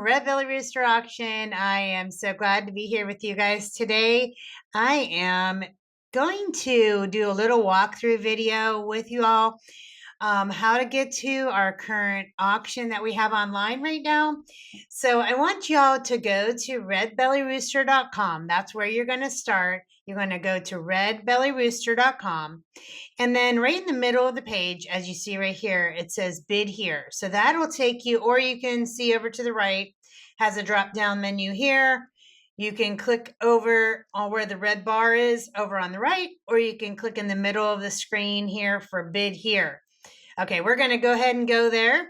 Red Belly Rooster Auction. I am so glad to be here with you guys today. I am going to do a little walkthrough video with you all, how to get to our current auction that we have online right now. So I want y'all to go to redbellyrooster.com. That's where you're going to start. You're going to go to redbellyrooster.com. And then right in the middle of the page, as you see right here, it says bid here. So that'll take you, or you can see over to the right, has a drop down menu here. You can click over on where the red bar is over on the right, or you can click in the middle of the screen here for bid here. Okay, we're going to go ahead and go there.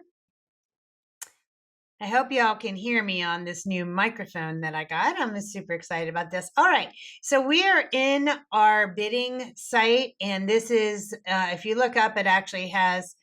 I hope y'all can hear me on this new microphone that I got. I'm super excited about this. All right, so we are in our bidding site, and this is, if you look up, it actually has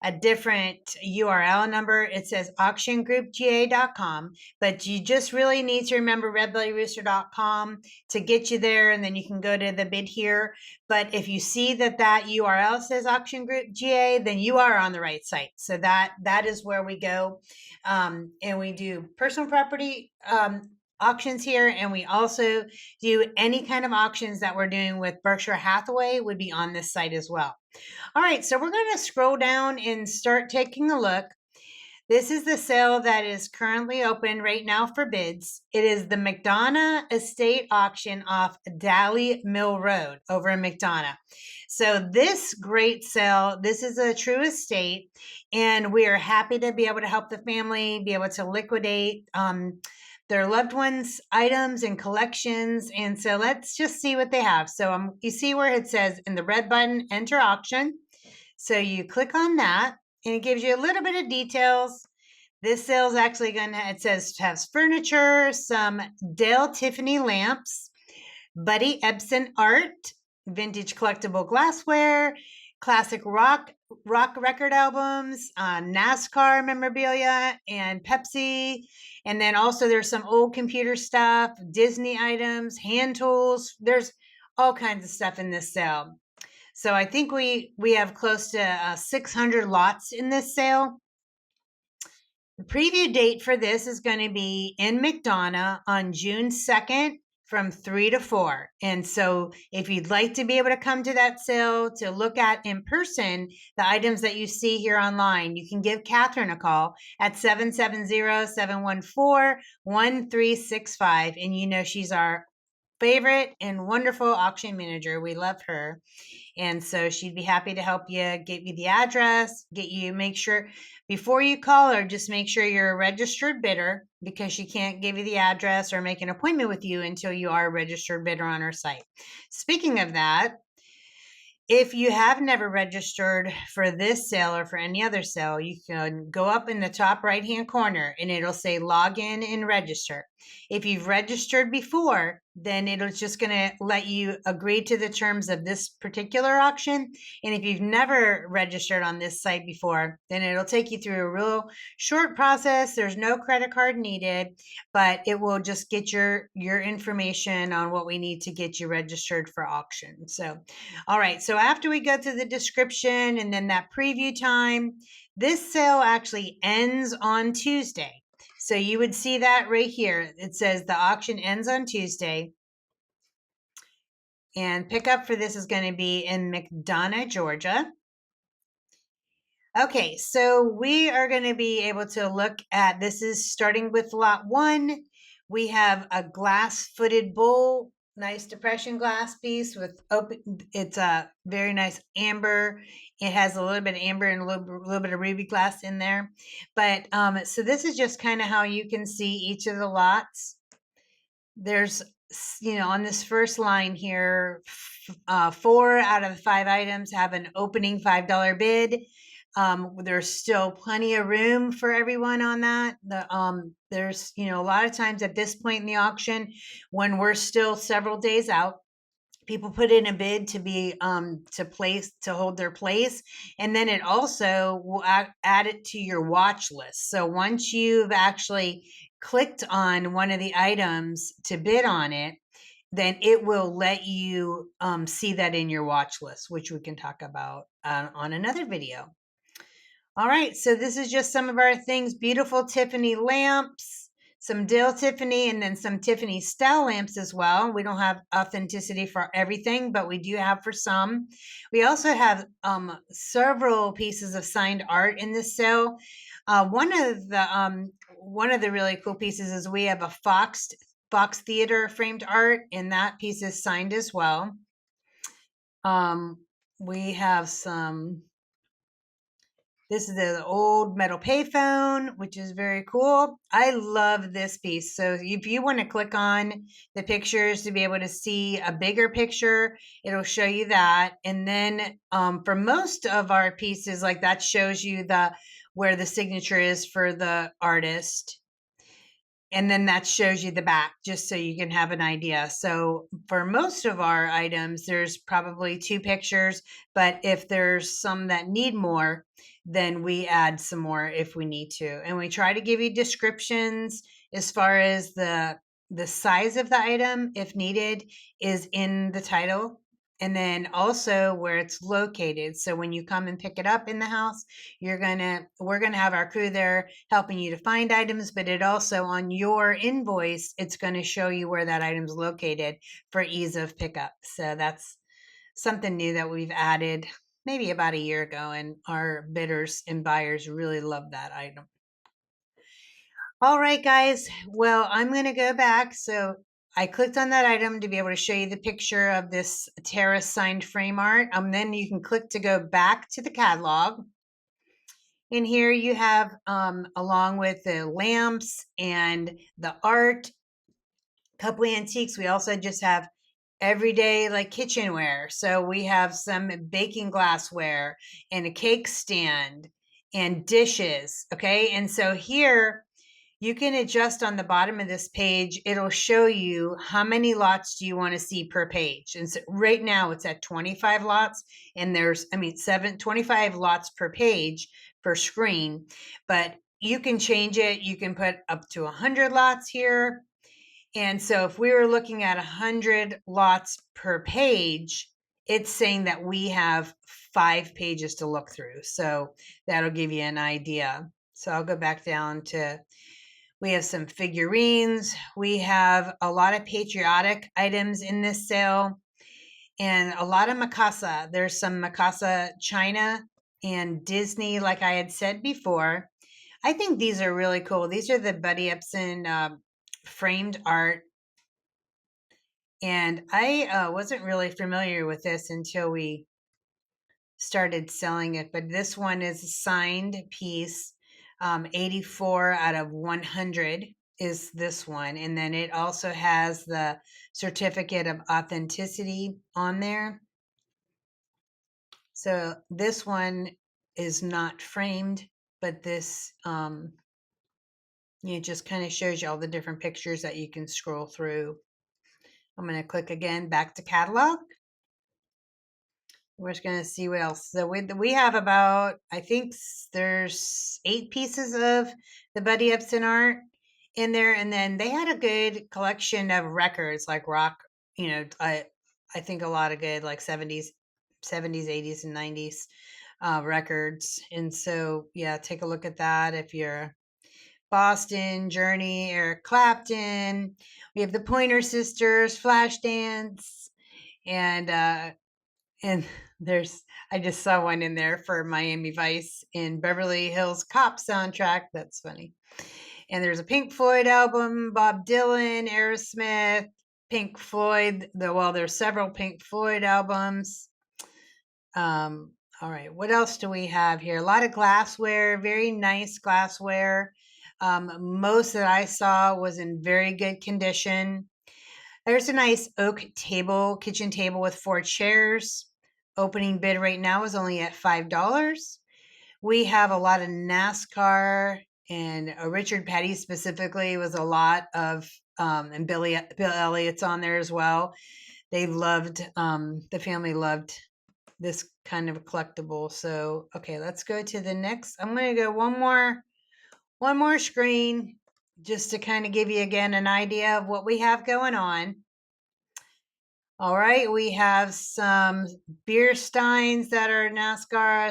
a different URL number. It says auctiongroupga.com, but you just really need to remember redbellyrooster.com to get you there, and then you can go to the bid here. But if you see that URL says Auction Group GA, then you are on the right site. So that is where we go, and we do personal property auctions here, and we also do any kind of auctions that we're doing with Berkshire Hathaway would be on this site as well. All right, so we're going to scroll down and start taking a look. This is the sale that is currently open right now for bids. It is the MCDonough Estate auction off Dally Mill Road over in McDonough. So this great sale, this is a true estate, and we are happy to be able to help the family be able to liquidate their loved ones' items and collections. And so let's just see what they have. So you see where it says in the red button, enter auction. So you click on that, and it gives you a little bit of details. This sale is actually it says has furniture, some Dale Tiffany lamps, Buddy Ebsen art, vintage collectible glassware, classic rock record albums, NASCAR memorabilia, and Pepsi. And then also there's some old computer stuff, Disney items, hand tools. There's all kinds of stuff in this sale. So I think we have close to 600 lots in this sale. The preview date for this is going to be in McDonough on June 2nd from 3 to 4. And so if you'd like to be able to come to that sale to look at in person the items that you see here online, you can give Catherine a call at 770-714-1365. And you know she's our favorite and wonderful auction manager. We love her. And so she'd be happy to help you, get you the address, make sure before you call her, just make sure you're a registered bidder, because she can't give you the address or make an appointment with you until you are a registered bidder on her site. Speaking of that, if you have never registered for this sale or for any other sale, you can go up in the top right-hand corner and it'll say log in and register. If you've registered before, then it's just going to let you agree to the terms of this particular auction. And if you've never registered on this site before, then it'll take you through a real short process. There's no credit card needed, but it will just get your information on what we need to get you registered for auction. So, all right. So after we go through the description and then that preview time, this sale actually ends on Tuesday. So you would see that right here. It says the auction ends on Tuesday. And pickup for this is going to be in McDonough, Georgia. Okay, so we are going to be able to look at, this is starting with lot 1. We have a glass-footed bowl, nice depression glass piece with open, it's a very nice amber. It has a little bit of amber and a little bit of ruby glass in there. But so this is just kind of how you can see each of the lots. There's, on this first line here, 4 out of the 5 items have an opening $5 bid. There's still plenty of room for everyone on that. There's, a lot of times at this point in the auction, when we're still several days out, people put in a bid to be to hold their place, and then it also will add it to your watch list. So once you've actually clicked on one of the items to bid on it, then it will let you see that in your watch list, which we can talk about on another video. All right, so this is just some of our things. Beautiful Tiffany lamps, some Dale Tiffany, and then some Tiffany style lamps as well. We don't have authenticity for everything, but we do have for some. We also have several pieces of signed art in this sale. One of the really cool pieces is we have a Fox Theater framed art, and that piece is signed as well. We have some. This is the old metal payphone, which is very cool. I love this piece. So if you want to click on the pictures to be able to see a bigger picture, it'll show you that. And then for most of our pieces, like that shows you where the signature is for the artist. And then that shows you the back, just so you can have an idea. So for most of our items, there's probably 2 pictures, but if there's some that need more, then we add some more if we need to. And we try to give you descriptions as far as the size of the item, if needed, is in the title. And then also where it's located. So when you come and pick it up in the house, we're gonna have our crew there helping you to find items, but it also on your invoice, it's going to show you where that item's located for ease of pickup. So that's something new that we've added maybe about a year ago, and our bidders and buyers really love that item. All right, guys. Well, I'm going to go back. So I clicked on that item to be able to show you the picture of this terrace signed frame art. Then you can click to go back to the catalog. And here you have, along with the lamps and the art, couple antiques, we also just have everyday like kitchenware. So we have some baking glassware and a cake stand and dishes. Okay. And so here you can adjust on the bottom of this page. It'll show you how many lots do you want to see per page. And so right now it's at 25 lots, and there's, 25 lots per page per screen, but you can change it. You can put up to 100 lots here. And so if we were looking at 100 lots per page, it's saying that we have 5 pages to look through. So that'll give you an idea. So I'll go back down to, we have some figurines. We have a lot of patriotic items in this sale and a lot of Mikasa. There's some Mikasa China and Disney, like I had said before. I think these are really cool. These are the Buddy Epson framed art. And I wasn't really familiar with this until we started selling it, but this one is a signed piece. 84 out of 100 is this one. And then it also has the certificate of authenticity on there. So this one is not framed, but this it just kind of shows you all the different pictures that you can scroll through. I'm going to click again back to catalog. We're just going to see what else. So we have about, I think there's 8 pieces of the Buddy Epson art in there. And then they had a good collection of records like rock, I think a lot of good like 70s, 80s, and 90s records. And so, yeah, take a look at that if you're Boston, Journey, Eric Clapton. We have the Pointer Sisters, Flashdance, and I just saw one in there for Miami Vice in Beverly Hills Cop soundtrack. That's funny. And there's a Pink Floyd album, Bob Dylan, Aerosmith, Pink Floyd. There's several Pink Floyd albums. All right, what else do we have here? A lot of glassware, very nice glassware. Most that I saw was in very good condition. There's a nice oak table, kitchen table with 4 chairs. Opening bid right now is only at $5. We have a lot of NASCAR, and Richard Petty specifically was a lot of, and Bill Elliott's on there as well. They loved, the family loved this kind of collectible. So, okay, let's go to the next. I'm going to go one more screen just to kind of give you again an idea of what we have going on. All right, we have some beer steins that are NASCAR,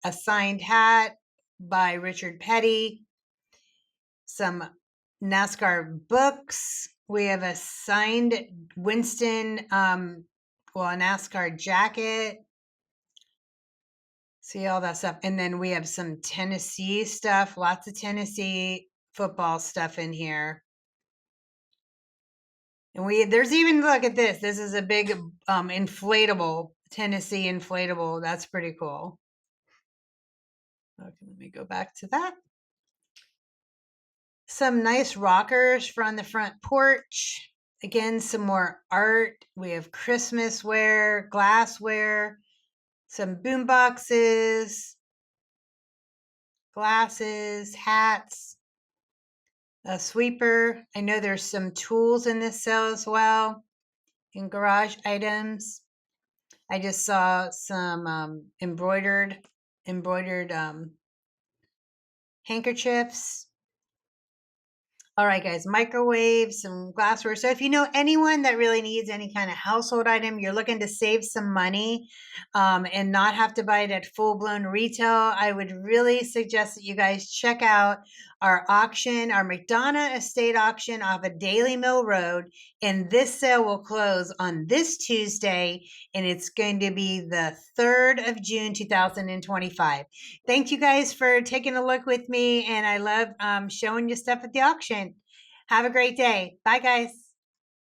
a signed hat by Richard Petty, some NASCAR books. We have a signed Winston, a NASCAR jacket. See all that stuff. And then we have some Tennessee stuff, lots of Tennessee football stuff in here. And there's even, look at this. This is a big inflatable, Tennessee inflatable. That's pretty cool. Okay, let me go back to that. Some nice rockers for on the front porch. Again, some more art. We have Christmas ware, glassware, some boom boxes, glasses, hats, a sweeper. I know there's some tools in this sale as well, and garage items. I just saw some embroidered handkerchiefs. All right, guys, microwaves, some glassware. So if you know anyone that really needs any kind of household item, you're looking to save some money and not have to buy it at full-blown retail, I would really suggest that you guys check out our auction, our MCDonough Estate auction off of Daily Mill Road. And this sale will close on this Tuesday, and it's going to be the 3rd of June, 2025. Thank you guys for taking a look with me, and I love showing you stuff at the auction. Have a great day. Bye, guys.